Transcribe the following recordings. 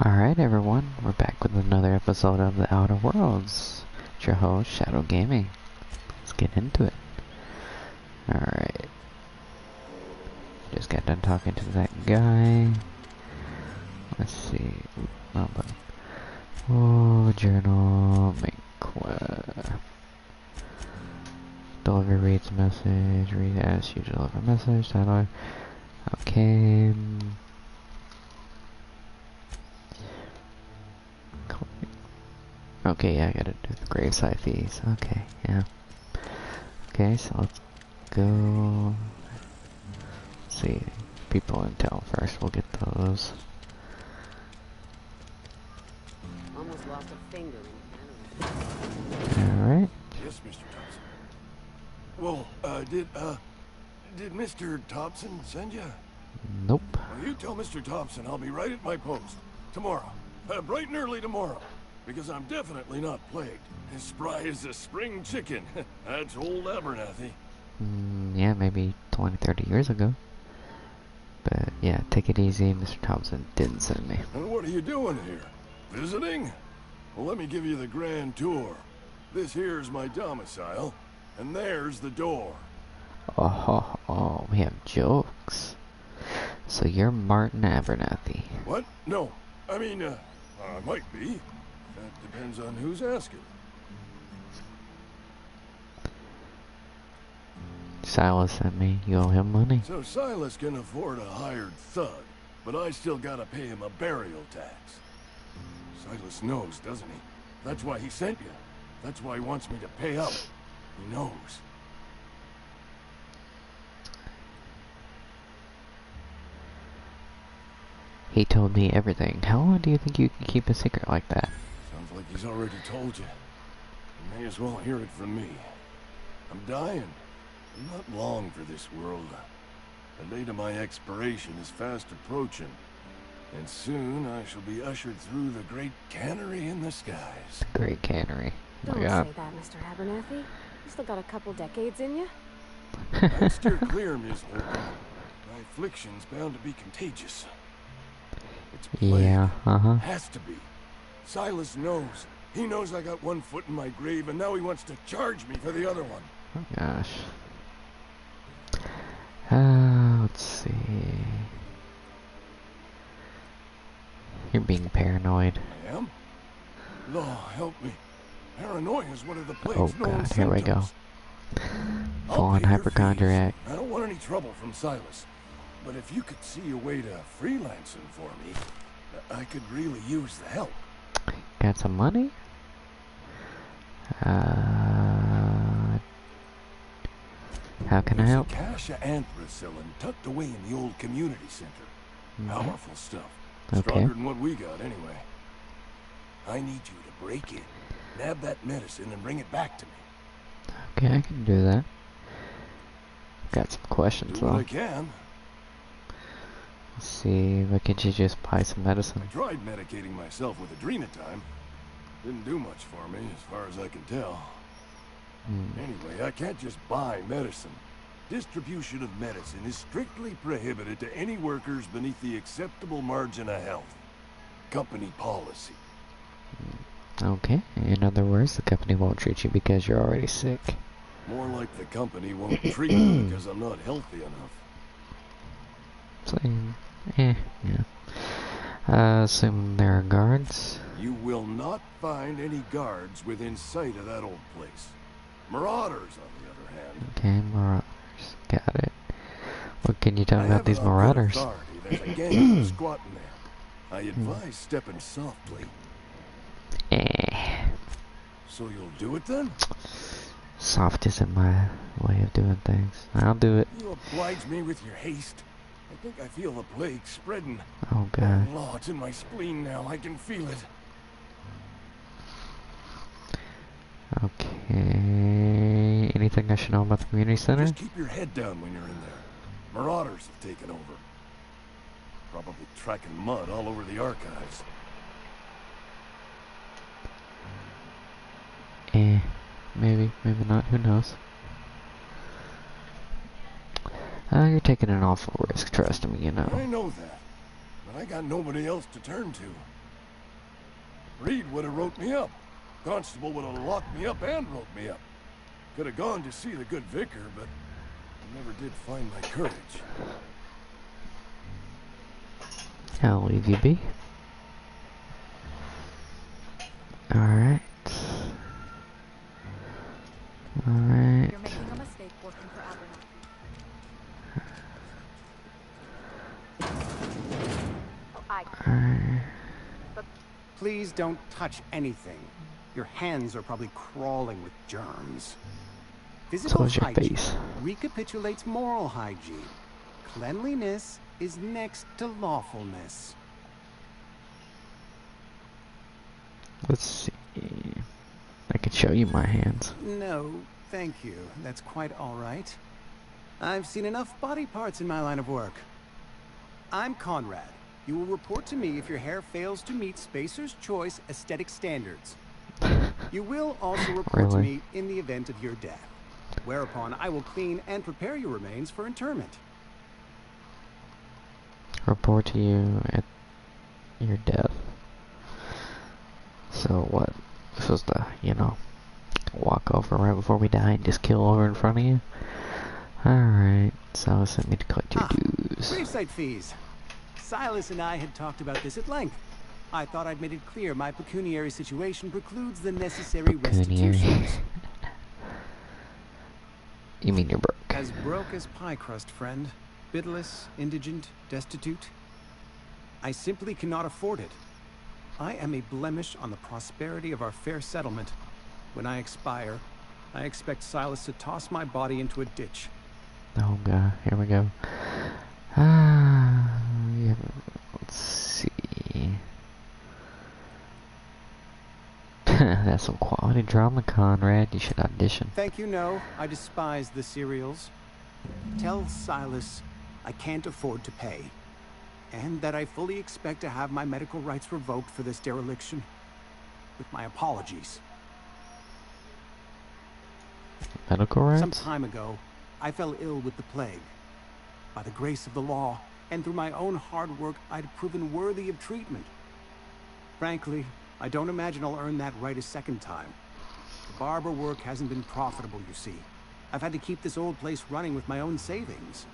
Alright everyone, we're back with another episode of The Outer Worlds. It's your host, Shadow Gaming. Let's get into it. Alright. Just got done talking to that guy. Let's see. Oh, journal, make deliver reads message, read as you deliver message, Tyler. Okay. Okay, yeah, I gotta do the gravesite fees. Okay, yeah. Okay, so let's go. Let's see, people intel first. We'll get those. Almost lost a finger in Alright. Yes, Mr. Thompson. Well, did Mr. Thompson send you? Nope. Well, you tell Mr. Thompson I'll be right at my post. Tomorrow. Bright and early tomorrow. Because I'm definitely not plagued. As spry as a spring chicken. That's old Abernathy. Yeah, maybe 20, 30 years ago. But yeah, take it easy. Mr. Thompson didn't send me. And what are you doing here? Visiting? Well, let me give you the grand tour. This here's my domicile, and there's the door. Oh, we have jokes. So you're Martin Abernathy. What? No. I mean, I might be. That depends on who's asking. Silas sent me. You owe him money? So Silas can afford a hired thug, but I still gotta pay him a burial tax. Silas knows, doesn't he? That's why he sent you. That's why he wants me to pay up. He knows. He told me everything. How long do you think you can keep a secret like that? Sounds like he's already told you. You may as well hear it from me. I'm dying. I'm not long for this world. The date of my expiration is fast approaching. And soon I shall be ushered through the great cannery in the skies. Great cannery. Oh Don't my God. say that, Mr. Abernathy. You still got a couple decades in you. I'd steer clear, Ms. Holden. My affliction's bound to be contagious. It's plague. Yeah, Has to be. Silas knows. He knows I got one foot in my grave, and now he wants to charge me for the other one. Oh gosh. Let's see. You're being paranoid. I am? Law, help me. Paranoia is one of the plague's Oh known God, here we go. symptoms. Full on I'll pay your hypochondriac. fees. I don't want any trouble from Silas. But if you could see a way to freelancing for me, I could really use the help. Got some money? How can I There's help? a cache of anthracillin tucked away in the old community center. Powerful stuff. Okay. Stronger than what we got, anyway. I need you to break in, nab that medicine, and bring it back to me. Okay, I can do that. Got some questions Do what though. I can. Let's see, why can't you just buy some I medicine? tried medicating myself with Adrenatime. Didn't do much for me, as far as I can tell. Anyway, I can't just buy medicine. Distribution of medicine is strictly prohibited to any workers beneath the acceptable margin of health. Company policy. Okay, in other words, the company won't treat you because you're already sick. More like the company won't treat me because I'm not healthy enough. So, yeah. Assume there are guards. You will not find any guards within sight of that old place. Marauders, on the other hand. Okay, marauders. Got it. What can you tell me I about have these it on good marauders? authority There's a gang squatting there. I advise stepping softly. So you'll do it then? Soft isn't my way of doing things. I'll do it. You oblige me with your haste. I think I feel the plague spreading. Oh God. Oh, Law, it's in my spleen now. I can feel it. Okay. Anything I should know about the community center? Just keep your head down when you're in there. Marauders have taken over. Probably tracking mud all over the archives. Maybe, maybe not. Who knows? You're taking an awful risk, trust me, you know. I know that. But I got nobody else to turn to. Reed would have wrote me up. Constable would have locked me up and wrote me up. Could have gone to see the good vicar, but I never did find my courage. I'll leave you be. Alright. Alright. You're making a mistake working for Abernathy. Alright. Please don't touch anything. Your hands are probably crawling with germs. Physical So is your hygiene face. recapitulates moral hygiene. Cleanliness is next to lawfulness. Let's see. I can show you my hands. No, thank you. That's quite all right. I've seen enough body parts in my line of work. I'm Conrad. You will report to me if your hair fails to meet Spacer's Choice aesthetic standards. You will also report to Really? me in the event of your death, whereupon I will clean and prepare your remains for interment. Report to you at your death. So what? We're supposed to, you know, walk over right before we die and just kill over in front of you? Alright, so sent me to collect your dues. Gravesite fees. Silas and I had talked about this at length. I thought I'd made it clear my pecuniary situation precludes the necessary restitutions. You mean you're broke? As broke as pie crust, friend. Bidless, indigent, destitute. I simply cannot afford it. I am a blemish on the prosperity of our fair settlement. When I expire, I expect Silas to toss my body into a ditch. Oh god, here we go. Yeah, let's see. That's some quality drama, Conrad. You should audition. Thank you, no. I despise the serials. Tell Silas I can't afford to pay. And that I fully expect to have my medical rights revoked for this dereliction. With my apologies. Medical rights? Some time ago, I fell ill with the plague. By the grace of the law, and through my own hard work, I'd proven worthy of treatment. Frankly, I don't imagine I'll earn that right a second time. The barber work hasn't been profitable, you see. I've had to keep this old place running with my own savings.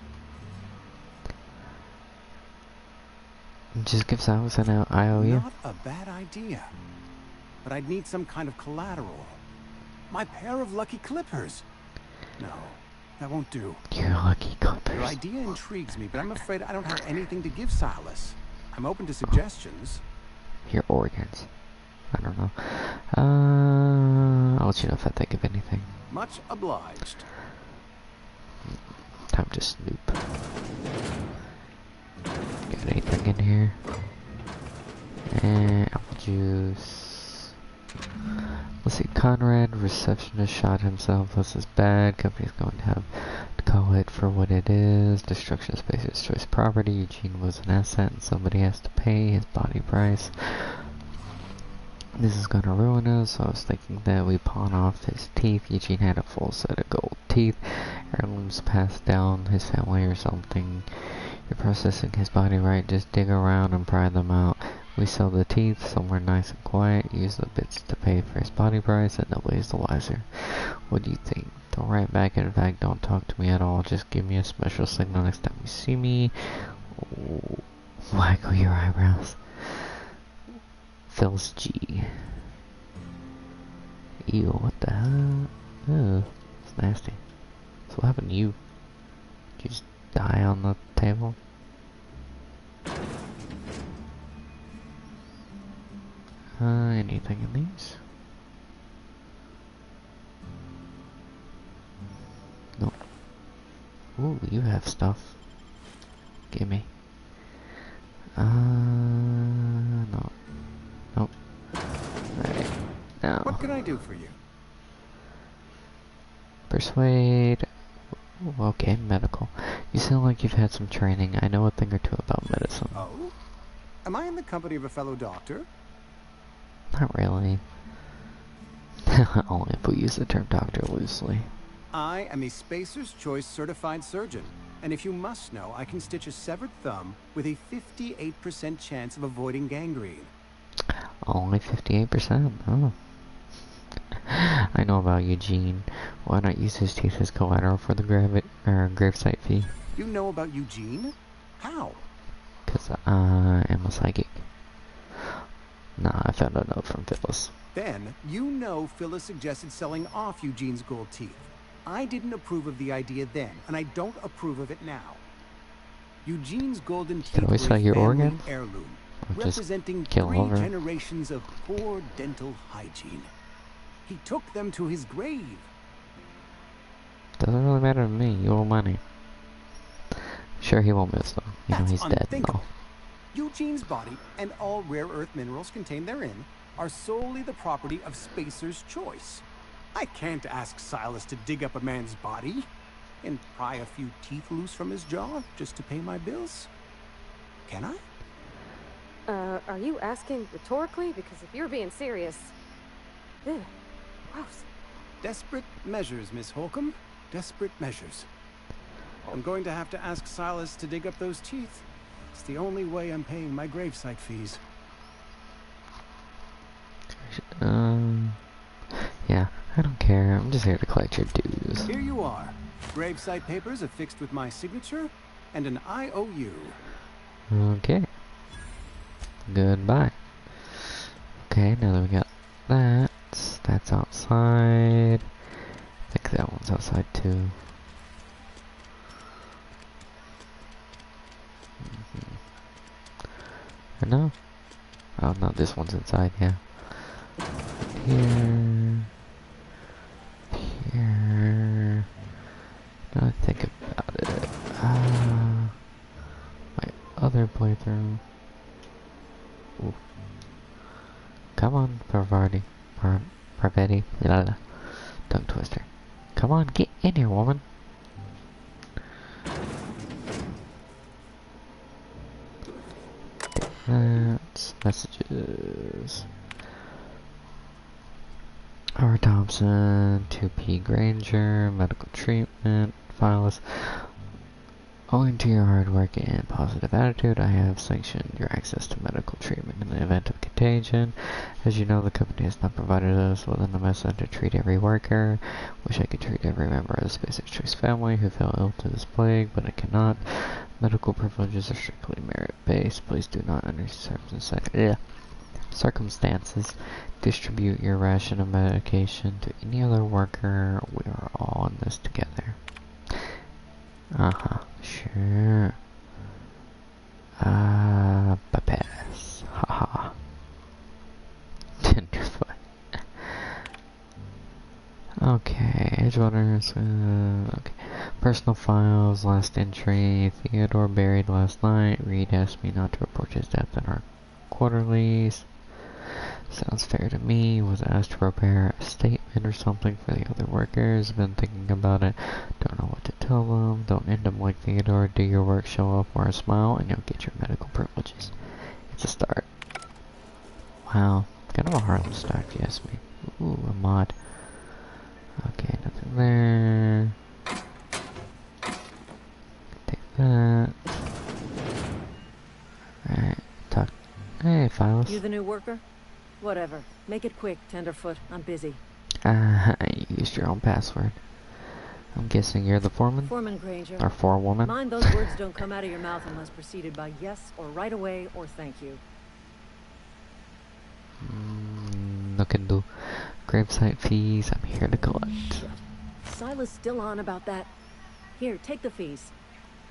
Just give Silas an IOU. Not a bad idea. But I'd need some kind of collateral. My pair of lucky clippers. No, that won't do. Your lucky clippers. Your idea intrigues me, but I'm afraid I don't have anything to give Silas. I'm open to suggestions. Your organs. I don't know. I'll let you know if I think of anything. Much obliged. Time to snoop. Got anything in here? And apple juice. Let's see. Conrad, receptionist, shot himself. This is bad. Company's going to have to call it for what it is. Destruction of Spacer's Choice property. Eugene was an asset, and somebody has to pay his body price. This is gonna ruin us, so I was thinking that we pawn off his teeth. Eugene had a full set of gold teeth. Heirlooms passed down his family or something. You're processing his body right, just dig around and pry them out. We sell the teeth somewhere nice and quiet, use the bits to pay for his body price, and nobody's the wiser. What do you think? Don't write back, in fact, don't talk to me at all. Just give me a special signal next time you see me. Waggle your eyebrows. Phyllis G. Ew, what the hell? Ugh, it's nasty. So what happened to you? Did you just die on the table? Anything in these? Nope. Ooh, you have stuff. Gimme. No. Nope. Alright. Now. What can I do for you? Persuade. Ooh, okay, medical. You sound like you've had some training. I know a thing or two about medicine. Oh? Am I in the company of a fellow doctor? Not really. Only if we use the term doctor loosely. I am a Spacer's Choice certified surgeon. And if you must know, I can stitch a severed thumb with a 58% chance of avoiding gangrene. Only 58%. Oh. I know about Eugene. Why not use his teeth as collateral for the gravesite fee? You know about Eugene? How? Because I am a psychic. Nah, I found a note from Phyllis. Then, you know Phyllis suggested selling off Eugene's gold teeth. I didn't approve of the idea then, and I don't approve of it now. Eugene's golden teeth Did we were sell a your family organ? heirloom, Or just representing kill 3 over? generations of poor dental hygiene. He took them to his grave. Doesn't really matter to me. You owe money. Sure, he won't miss though. You know That's he's dead and unthinkable. all. Eugene's body and all rare earth minerals contained therein are solely the property of Spacer's choice. I can't ask Silas to dig up a man's body and pry a few teeth loose from his jaw just to pay my bills. Can I? Are you asking rhetorically? Because if you're being serious... Ew, gross. Desperate measures, Miss Holcomb. Desperate measures. I'm going to have to ask Silas to dig up those teeth. It's the only way I'm paying my gravesite fees. Yeah, I don't care. I'm just here to collect your dues. Here you are. Gravesite papers affixed with my signature and an IOU. Okay. Goodbye. Okay, now that we got that, that's outside. I think that one's outside too. Or no? Oh no, this one's inside, yeah. Here. Here. Now I think about it. My other playthrough. Ooh. Come on, Parvati. Parvati. Tongue twister. Come on, get in here, woman. That's messages. R. Thompson, 2P Granger, medical treatment, files. Owing to your hard work and positive attitude, I have sanctioned your access to medical treatment in the event of contagion. As you know, the company has not provided us with an MSN to treat every worker. Wish I could treat every member of the Spacer's Choice family who fell ill to this plague, but I cannot. Medical privileges are strictly merit-based. Please do not, under circumstances, distribute your ration of medication to any other worker. We are all in this together. Sure. Pass. Haha. Tenderfoot. Okay, Edgewater's, okay. Personal files, last entry, Theodore buried last night. Reed asked me not to report his death in our quarterlies. Sounds fair to me. Was asked to prepare a statement or something for the other workers. Been thinking about it. Don't know what to tell them. Don't end them like Theodore. Do your work, show up, wear a smile, and you'll get your medical privileges. It's a start. Wow. Kind of a heartless start, if you ask me. Ooh, a mod. Okay, nothing there. Take that. Alright, talk. Hey, Files. You the new worker? Whatever. Make it quick, Tenderfoot. I'm busy. You used your own password. I'm guessing you're the foreman? Foreman Granger. Or forewoman? Mind those words don't come out of your mouth unless preceded by yes or right away or thank you. No can do. Gravesite fees, I'm here to collect. Silas still on about that. Here, take the fees.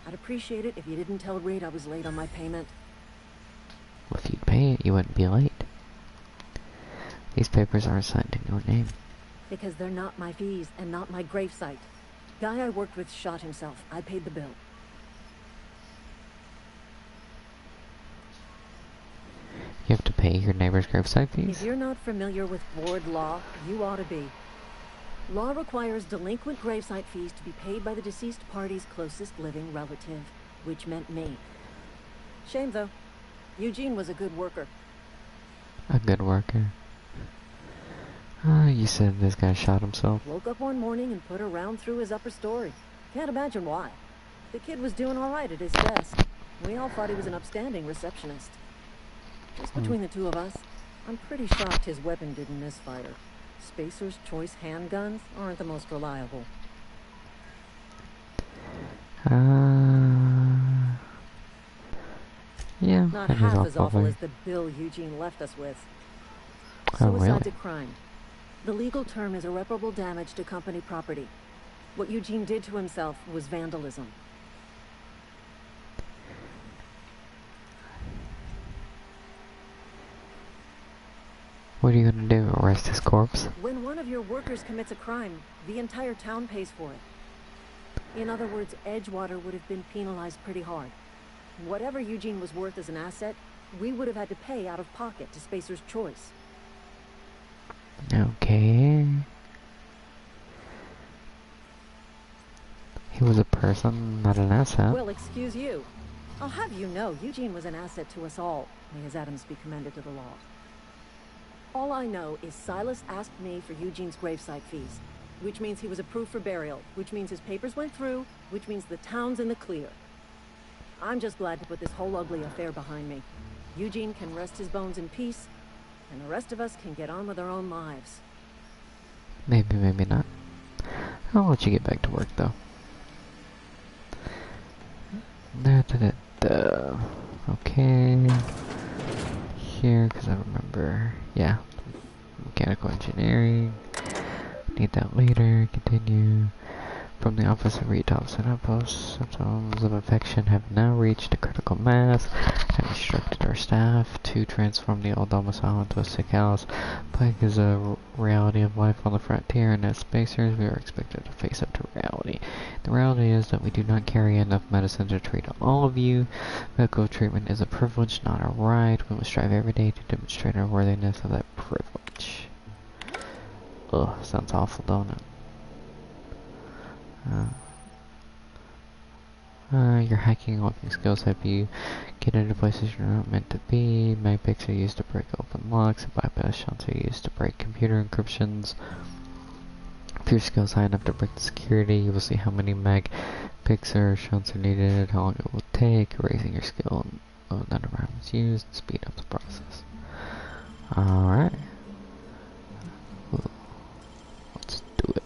I'd appreciate it if you didn't tell Reed I was late on my payment. Well, if you'd pay it, you wouldn't be late. These papers aren't signed in your name. Because they're not my fees and not my gravesite. Guy I worked with shot himself. I paid the bill. You have to pay your neighbor's gravesite If fees? you're not familiar with ward law, you ought to be. Law requires delinquent gravesite fees to be paid by the deceased party's closest living relative, which meant me. Shame, though. Eugene was a good worker. A good worker. You said this guy shot himself? Woke up one morning and put a round through his upper story. Can't imagine why. The kid was doing all right at his desk. We all thought he was an upstanding receptionist. Just between the two of us, I'm pretty shocked his weapon didn't misfire. Spacer's Choice handguns aren't the most reliable. Yeah, Not that is half all as awful probably. as the bill Eugene left us with. Oh, really? Suicide's a crime. The legal term is irreparable damage to company property. What Eugene did to himself was vandalism. What are you gonna do? Arrest his corpse? When one of your workers commits a crime, the entire town pays for it. In other words, Edgewater would have been penalized pretty hard. Whatever Eugene was worth as an asset, we would have had to pay out of pocket to Spacer's Choice. Okay. He was a person, not an asset. Well, excuse you. I'll have you know, Eugene was an asset to us all. May his Adams be commended to the law. All I know is Silas asked me for Eugene's gravesite fees, which means he was approved for burial, which means his papers went through, which means the town's in the clear. I'm just glad to put this whole ugly affair behind me. Eugene can rest his bones in peace, and the rest of us can get on with our own lives. Maybe, maybe not. I'll let you get back to work, though. Okay. Here, because I remember. Yeah. Mechanical engineering. Need that later. Continue. From the office of Reed Thompson Outpost, symptoms of infection have now reached a critical mass. Have instructed our staff to transform the old domicile into a sick house. Plague is a reality of life on the frontier, and as spacers, we are expected to face up to reality. The reality is that we do not carry enough medicine to treat all of you. Medical treatment is a privilege, not a right. We must strive every day to demonstrate our worthiness of that privilege. Ugh, sounds awful, don't it? Your hacking and locking skills help you get into places you're not meant to be. Mag picks are used to break open locks, and bypass shunts are used to break computer encryptions. If your skills high enough to break the security, you will see how many mag picks or shunts are needed, how long it will take, raising your skill and the number of rounds used, to speed up the process. Alright. Let's do it.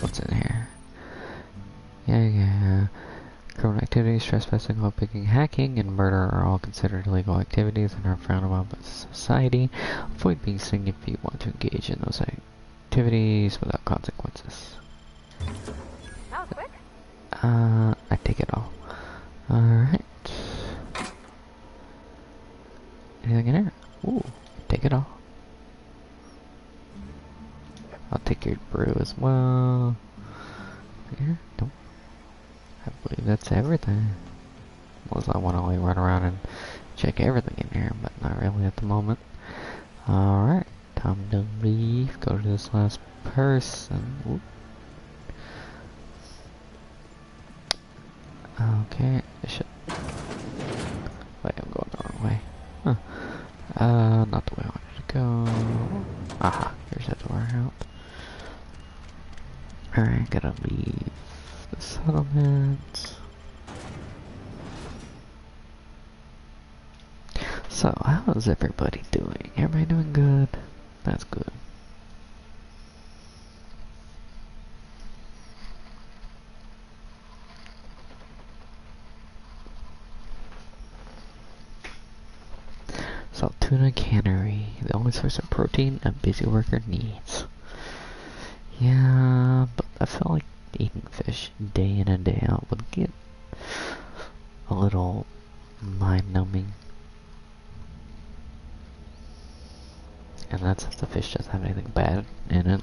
What's in here? Yeah. Criminal activities, trespassing, lockpicking, hacking, and murder are all considered illegal activities and are frowned upon by society. Avoid being seen if you want to engage in those activities without consequences. That was quick. I take it all. Alright. Anything in here? Ooh, take it all. I'll take your brew as well. Here? Nope. I believe that's everything. Unless I want to like run around and check everything in here, but not really at the moment. Alright, time to leave. Go to this last person. Oop. Okay, shit. Wait, I'm going the wrong way. Huh. Not the way I wanted to go. Aha, here's that door out. Alright, gotta leave the settlement. So, how's everybody doing? Everybody doing good? That's good. Saltuna Cannery, the only source of protein a busy worker needs. Yeah, but I feel like eating fish day in and day out would get a little mind-numbing. And that's if the fish doesn't have anything bad in it.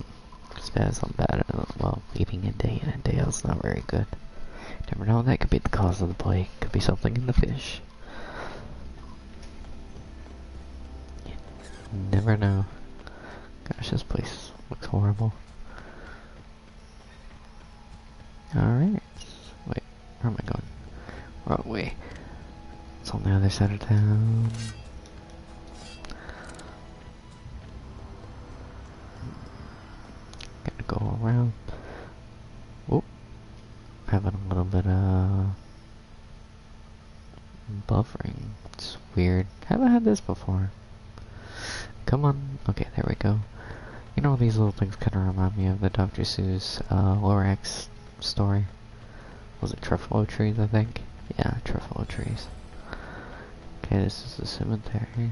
If it has something bad in it, well, eating it day in and day out is not very good. Never know, that could be the cause of the plague. Could be something in the fish. You never know. Gosh, this place looks horrible. Alright. Wait, where am I going? Wrong way. It's on the other side of town. Gotta go around. Whoop. Having a little bit of buffering. It's weird. Haven't had this before. Come on. Okay, there we go. You know, these little things kind of remind me of the Dr. Seuss Lorax story. Was it Truffalo Trees, I think? Yeah, Truffalo Trees. Okay, this is the cemetery.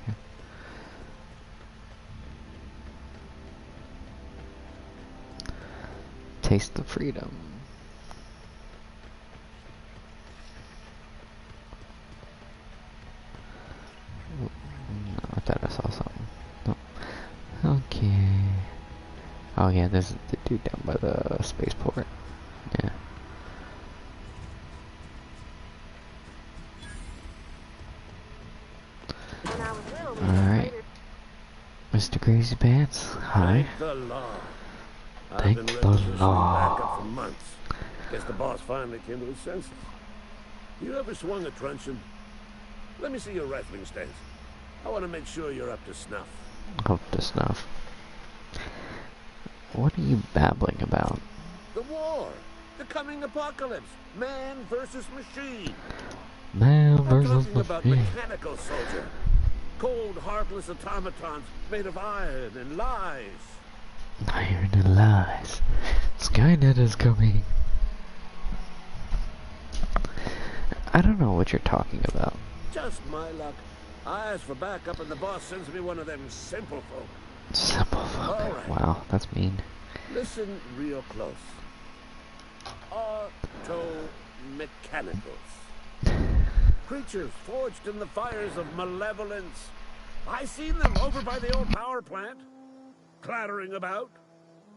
Okay. Taste the freedom. No, I thought I saw something. No. Okay. Oh yeah, this is the dude down by the spaceport. Yeah. Alright. Mr. Crazy Pants, hi. Thank the law. Thank I've been the ready to law. back up for months. Guess the boss finally came to his senses. You ever swung a truncheon? Let me see your rifling stance. I want to make sure you're up to snuff. Up to snuff. What are you babbling about? The war! The coming apocalypse! Man versus machine! Man I'm versus talking about machine. mechanical soldier. Cold, heartless automatons made of iron and lies. Iron and lies. Skynet is coming. I don't know what you're talking about. Just my luck. I ask for backup and the boss sends me one of them simple folk. Simple fuck. All right. Wow, that's mean. Listen real close. Auto-mechanicals. Creatures forged in the fires of malevolence. I seen them over by the old power plant. Clattering about.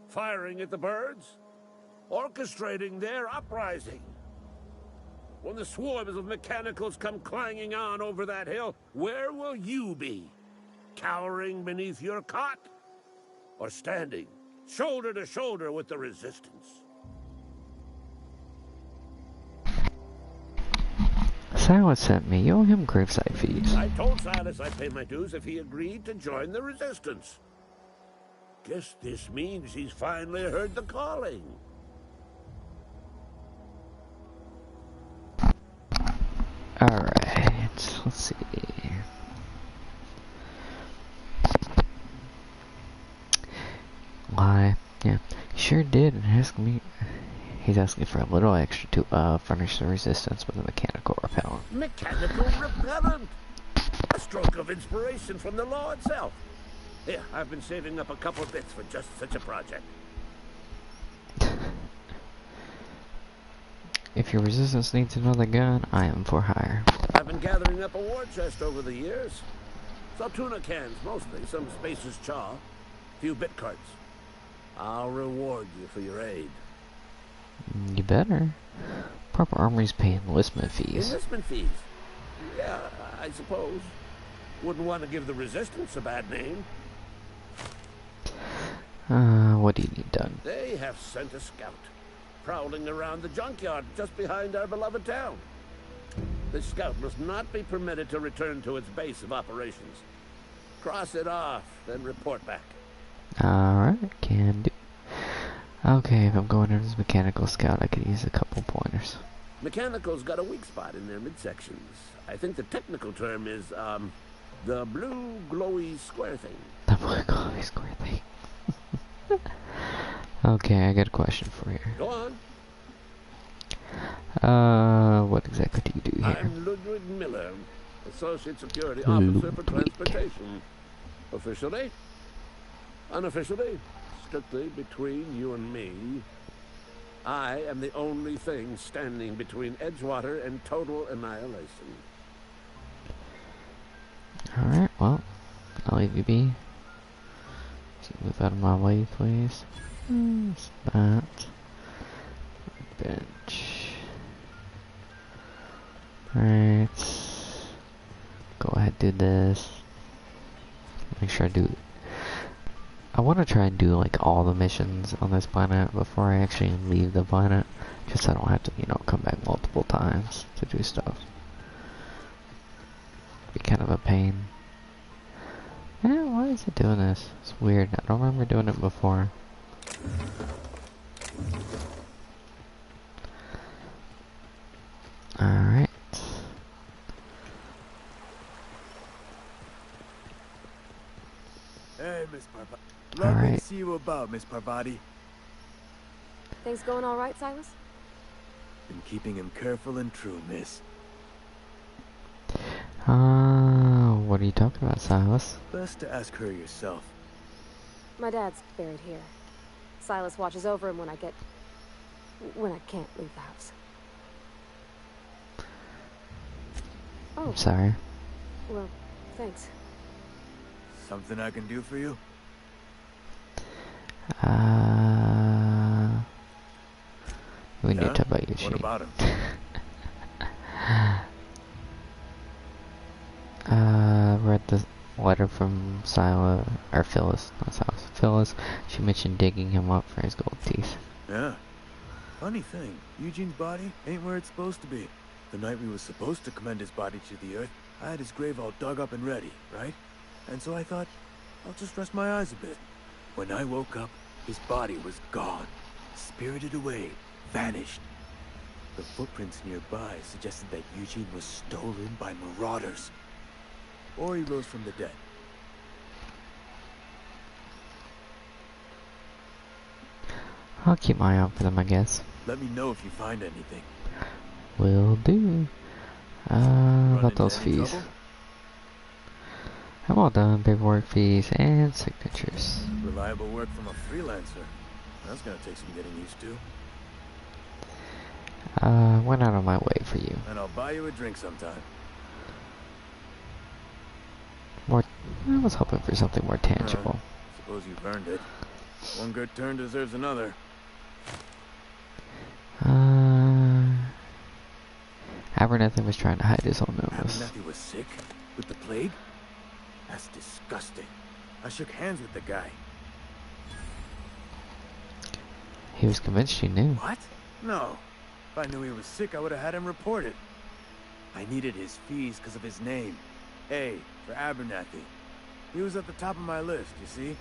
Firing at the birds. Orchestrating their uprising. When the swarms of mechanicals come clanging on over that hill, where will you be? Cowering beneath your cot? Or standing, shoulder to shoulder with the resistance? Silas sent me. You owe him gravesite fees. I told Silas I'd pay my dues if he agreed to join the resistance. Guess this means he's finally heard the calling. Alright, let's see. Why? Yeah, he sure did. He's asking for a little extra to furnish the resistance with a mechanical repellent. Mechanical repellent! A stroke of inspiration from the law itself. Here, I've been saving up a couple bits for just such a project. If your resistance needs another gun, I am for hire. I've been gathering up a war chest over the years. Some tuna cans, mostly. Some Spacer's chaw. A few bit carts. I'll reward you for your aid. You better. Proper armories pay enlistment fees. Enlistment fees? Yeah, I suppose. Wouldn't want to give the resistance a bad name. What do you need done? They have sent a scout, prowling around the junkyard just behind our beloved town. This scout must not be permitted to return to its base of operations. Cross it off, then report back. Alright, can do. Okay, if I'm going into this mechanical scout, I could use a couple pointers. Mechanical's got a weak spot in their midsections. I think the technical term is, the blue glowy square thing. The blue glowy square thing. Okay, I got a question for you. Go on. What exactly do you do here? I'm Ludwig Miller, Associate Security Officer for Transportation. Officially? Unofficially? Strictly between you and me. I am the only thing standing between Edgewater and total annihilation. Alright, well, I'll leave you be. Move out of my way, please. What's that? Bench. Alright. Go ahead, do this. Make sure I do. I want to try and do like all the missions on this planet before I actually leave the planet. Just so I don't have to, you know, come back multiple times to do stuff. Be kind of a pain. Yeah, why is it doing this? It's weird. I don't remember doing it before. Alright. Lovely to see you about, Miss Parvati. Things going all right, Silas? Been keeping him careful and true, miss. What are you talking about, Silas? Best to ask her yourself. My dad's buried here. Silas watches over him when I can't leave the house. Oh, I'm sorry. well, thanks. Something I can do for you? We need to talk about What Eugene. about him? Read the letter from Silas, or Phyllis, not Silas, Phyllis. She mentioned digging him up for his gold teeth. Yeah. Funny thing, Eugene's body ain't where it's supposed to be. The night we was supposed to commend his body to the earth, I had his grave all dug up and ready, right? And so I thought, I'll just rest my eyes a bit. When I woke up, his body was gone. Spirited away, vanished. The footprints nearby suggested that Eugene was stolen by marauders. Or he rose from the dead. I'll keep my eye out for them, I guess. Let me know if you find anything. Will do. Run About into those any fees. trouble? I'm all done. Paperwork, fees, and signatures. Reliable work from a freelancer. That's gonna take some getting used to. Went out of my way for you. And I'll buy you a drink sometime. I was hoping for something more tangible. Suppose you've earned it. One good turn deserves another. Abernathy was trying to hide his own illness. Abernathy was sick? With the plague? That's disgusting. I shook hands with the guy. He was convinced you knew. What? No. If I knew he was sick, I would have had him reported. I needed his fees because of his name. A for Abernathy. He was at the top of my list, you see?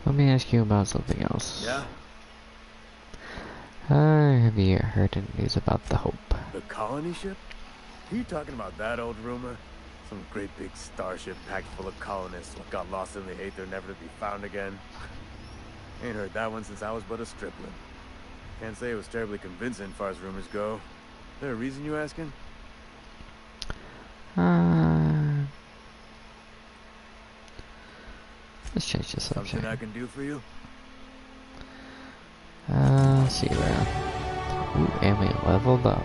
Let me ask you about something else. Yeah? Have you heard any news about the Hope? The colony ship? Are you talking about that old rumor? Some great big starship packed full of colonists what got lost in the aether never to be found again? Ain't heard that one since I was but a stripling. Can't say it was terribly convincing as far as rumors go. There a reason you asking? Let's change the subject. Something I can do for you? See you around. Ooh, and we leveled up.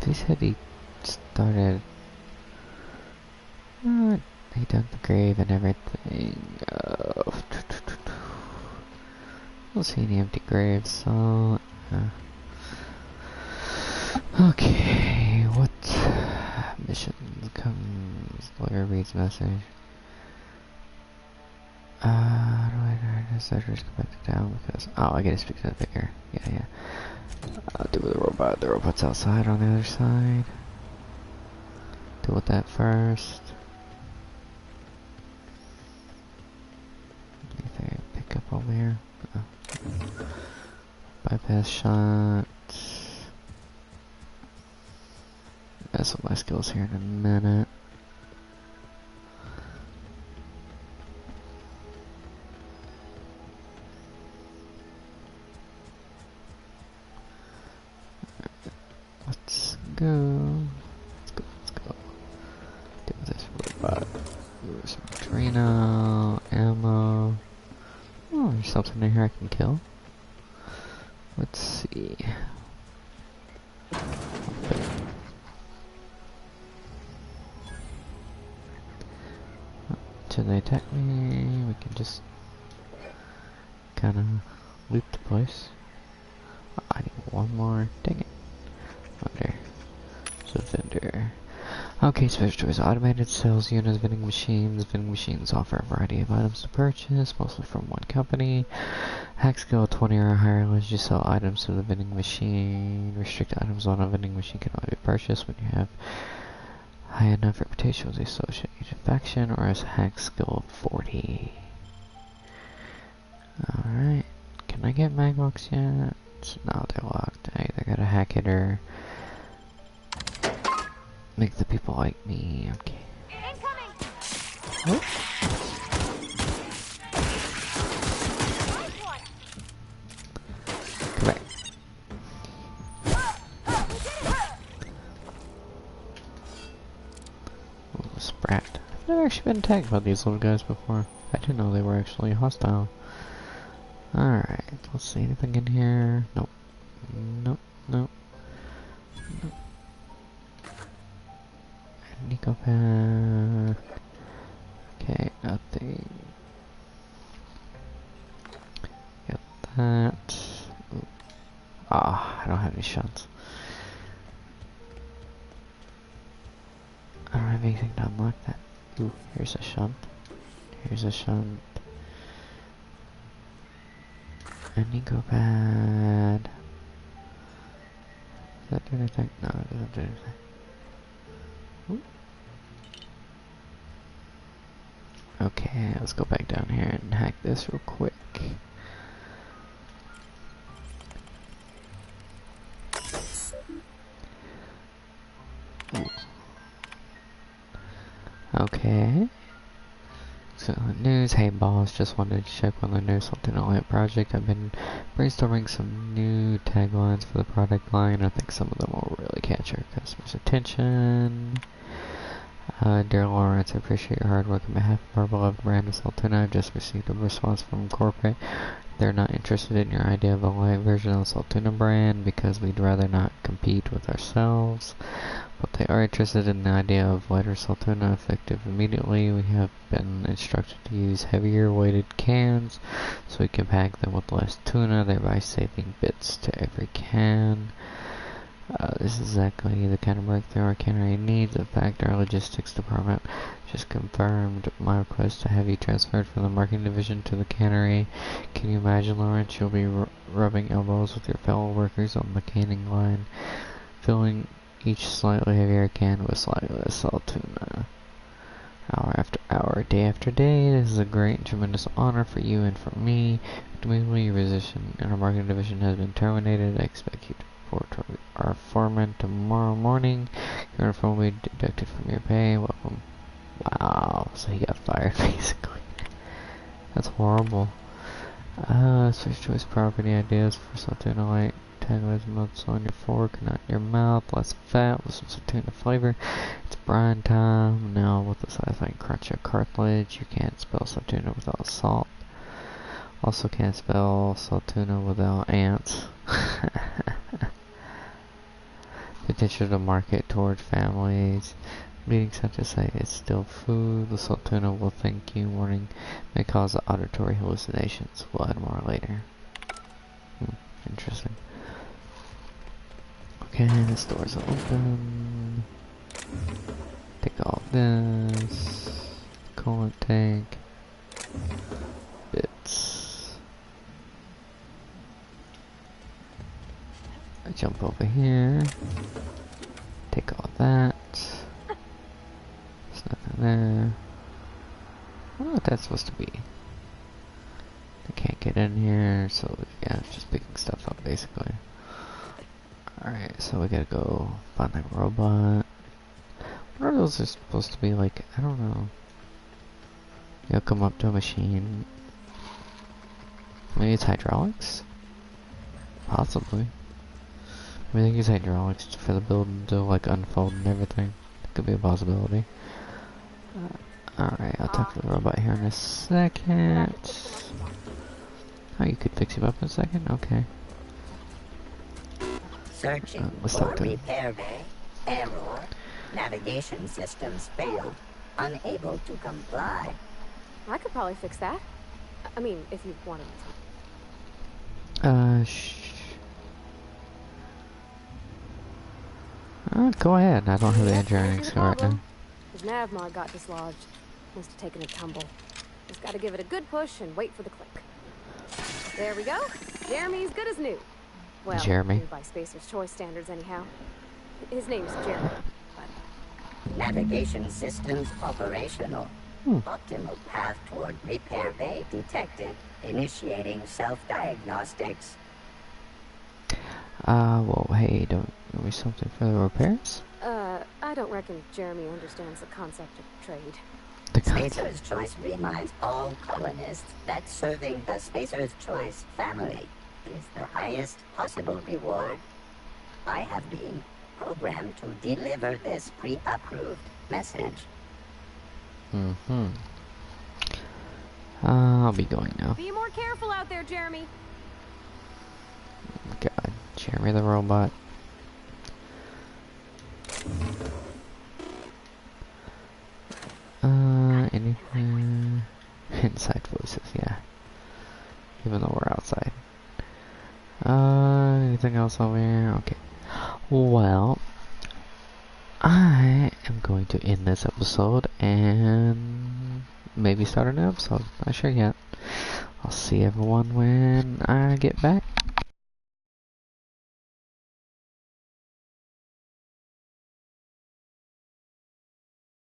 He said he started... he dug the grave and everything. I don't see any empty graves, so... Okay, what mission comes? Lawyer reads message. Do I just go back to town because I gotta speak to the vicar. Yeah. I'll deal with the robot. The robot's outside on the other side. Deal with that first. Anything I pick up over here? Bypass shot. Mess with my skills here in a minute. Let's go. Deal with this robot. Ooh, some adrenal, ammo. Oh, there's something in here I can kill. Let's see. Till they attack me, we can just kind of loot the place. I need one more. Dang it. Under. So vendor. Okay, special choice. Automated sales units, vending machines. Vending machines offer a variety of items to purchase, mostly from one company. Hack skill 20 or higher lets you sell items to the vending machine. Restrict items on a vending machine can only be purchased when you have high enough reputation with the associated faction or as hack skill 40. Alright. Can I get magbox yet? No, they're locked. I either gotta hack it or make the people like me. Okay. Oh. Come back. Oh, Sprat. I've never actually been attacked by these little guys before. I didn't know they were actually hostile. Alright, let's see anything in here. Nope. Nope. Nope. Nope. Nico pack. Okay, nothing. Get that. Ooh. Ah, I don't have any shots. I don't have anything to unlock that. Ooh, here's a shunt. Here's a shunt. An eco pad. Does that do anything? No, it doesn't do anything. Ooh. Okay, let's go back down here and hack this real quick. Ooh. Okay. So news, hey boss, just wanted to check on the new Something Alright project. I've been brainstorming some new taglines for the product line. I think some of them will really catch our customers' attention. Dear Lawrence, I appreciate your hard work on behalf of our beloved brand of Saltuna. I've just received a response from corporate. They're not interested in your idea of a light version of the Saltuna brand because we'd rather not compete with ourselves. But they are interested in the idea of lighter Saltuna effective immediately. We have been instructed to use heavier weighted cans so we can pack them with less tuna, thereby saving bits to every can. This is exactly the kind of breakthrough our cannery needs. In fact, our logistics department just confirmed my request to have you transferred from the marketing division to the cannery. Can you imagine, Lawrence? You'll be rubbing elbows with your fellow workers on the canning line, filling each slightly heavier can with slightly less salt tuna. Hour after hour, day after day, this is a great and tremendous honor for you and for me. Immediately, your position in our marketing division has been terminated. I expect you to report to our foreman tomorrow morning. Your uniform will be deducted from your pay. Welcome. Wow, so he got fired basically. That's horrible. Switch choice property ideas for something to like. Taglines melts on your fork, not your mouth. Less fat with some Saltuna flavor. It's brine time. Now with the sci-fi crunch of cartilage, you can't spell Saltuna without salt. Also can't spell Saltuna without ants. Potential to market toward families. Leading such to say it's still food. The Saltuna will thank you. Warning may cause auditory hallucinations. We'll add more later. Interesting. Okay, this door's open. Take all this. Coolant tank. Bits. I jump over here. Take all that. There's nothing there. I don't know what that's supposed to be. I can't get in here, so yeah, just picking stuff up basically. Alright, so we gotta go find that robot. What are those are supposed to be like? I don't know. You'll come up to a machine. Maybe it's hydraulics? Possibly. Maybe they use hydraulics for the build to like unfold and everything. That could be a possibility. Alright, I'll talk to the robot here in a second. Oh, you could fix him up in a second? Okay. Searching for repair bay. Error. Navigation systems failed. Unable to comply. I could probably fix that. I mean, if you wanted to. Go ahead. I don't have the engineering skill right now. His nav mod got dislodged. Must have taken a tumble. Just gotta give it a good push and wait for the click. There we go. Jeremy's good as new. Well, Jeremy. new by Spacer's Choice standards anyhow. His name's Jeremy. Navigation systems operational. Optimal path toward repair bay detected. Initiating self-diagnostics. Well, hey, don't give me something for the repairs? I don't reckon Jeremy understands the concept of trade. Spacer's Choice reminds all colonists that serving the Spacer's Choice family is the highest possible reward. I have been programmed to deliver this pre-approved message. I'll be going now. Be more careful out there, Jeremy. God, Jeremy the robot. Anything? Inside voices, yeah. Even though we're outside. Anything else over here? Okay. Well, I am going to end this episode and maybe start a new episode. Not sure yet. I'll see everyone when I get back.